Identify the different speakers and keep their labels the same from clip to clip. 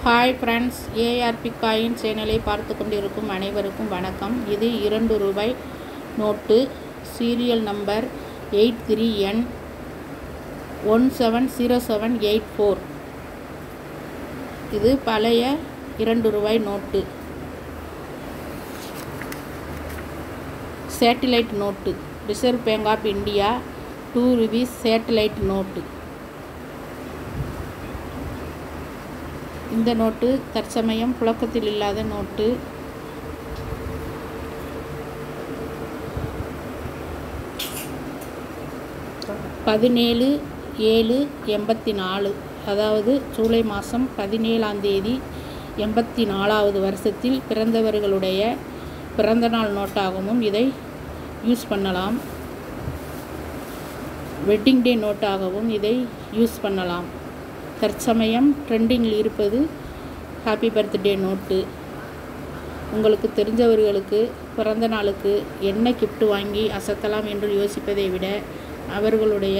Speaker 1: Hi friends, ARP coin சேனலை பார்த்து கொண்டிருக்கும் அனைவருக்கும் வணக்கம். இது 2 ரூபாய் நோட்டு. Serial number 83N170784. இது பழைய 2 ரூபாய் note. Satellite note. Reserve bank of India 2 rupees satellite note. இந்த நோட்டு தற்சமயம் புழக்கத்தில் இல்லாத நோட்டு. பதினேழு 7/84, அதாவது ஜூலை மாதம் 17ஆம் தேதி 84வது வருஷத்தில் பிறந்தவர்களுடைய பிறந்தநாள் நோட்டாகவும் இதை யூஸ் பண்ணலாம். வெட்டிங் டே நோட்டாகவும் இதை யூஸ் பண்ணலாம். தற்சமயம் ட்ரெண்டிங்கில் இருப்பது ஹாப்பி பர்த்டே நோட்டு. உங்களுக்கு தெரிஞ்சவர்களுக்கு பிறந்த நாளுக்கு என்ன கிஃப்ட் வாங்கி அசத்தலாம் என்று யோசிப்பதை விட அவர்களுடைய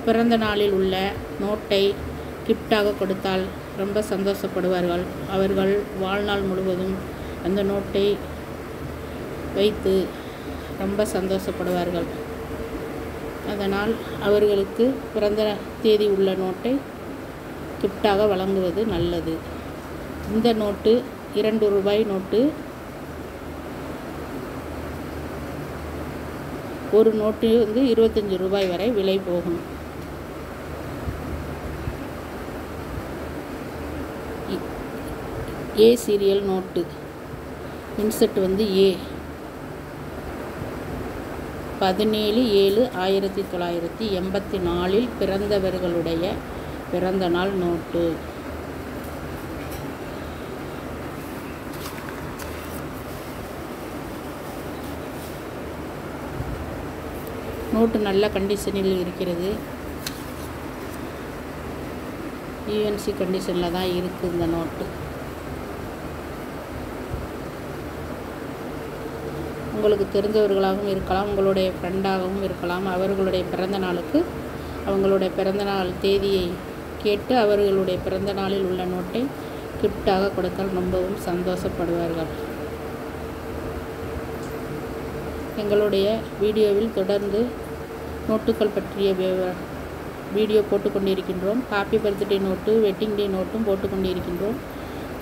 Speaker 1: பிறந்த நாளில் உள்ள நோட்டை கிஃப்டாக கொடுத்தால் ரொம்ப சந்தோஷப்படுவார்கள். அவர்கள் வாழ்நாள் முழுவதும் அந்த நோட்டை வைத்து ரொம்ப சந்தோஷப்படுவார்கள். அதனால் அவர்களுக்கு பிறந்த தேதி உள்ள நோட்டை கிஃப்டாக வழங்குவது நல்லது. இந்த நோட்டு 2 ரூபாய் நோட்டு. ஒரு நோட்டு 25 ரூபாய் வரை விலை போகும். ஏ சீரியல் நோட்டு. இன்செட் ஏ. 17/7/1984 பிறந்தவர்களுடைய பிறந்த நாள் நோட்டு. நோட்டு நல்ல கண்டிஷனில் இருக்கிறது. யூஎன்சி கண்டிஷனில் தான் இருக்குது இந்த நோட்டு. உங்களுக்கு தெரிஞ்சவர்களாகவும் இருக்கலாம், உங்களுடைய ஃப்ரெண்டாகவும் இருக்கலாம். அவர்களுடைய பிறந்த நாளுக்கு அவங்களுடைய பிறந்தநாள் தேதியை கேட்டு அவர்களுடைய பிறந்த நாளில் உள்ள நோட்டை கிஃப்டாக கொடுத்தால் ரொம்பவும் சந்தோஷப்படுவார்கள். எங்களுடைய வீடியோவில் தொடர்ந்து நோட்டுகள் பற்றிய வீடியோ போட்டுக்கொண்டிருக்கின்றோம். Happy birthday note, wedding day நோட்டும் போட்டுக்கொண்டிருக்கின்றோம்.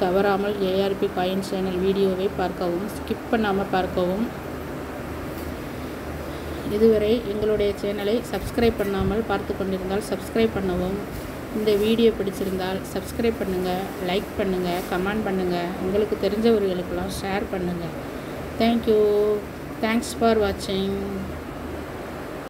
Speaker 1: தவறாமல் ஏஆர்பி காயின் சேனல் வீடியோவை பார்க்கவும், ஸ்கிப் பண்ணாமல் பார்க்கவும். இதுவரை எங்களுடைய சேனலை சப்ஸ்கிரைப் பண்ணாமல் பார்த்து கொண்டிருந்தால் சப்ஸ்கிரைப் பண்ணவும். இந்த வீடியோ பிடிச்சிருந்தால் சப்ஸ்கிரைப் பண்ணுங்கள், லைக் பண்ணுங்கள், கமெண்ட் பண்ணுங்கள். உங்களுக்கு தெரிஞ்சவர்களுக்கெல்லாம் ஷேர் பண்ணுங்கள். தேங்க்யூ. தேங்க்ஸ் ஃபார் வாட்சிங்.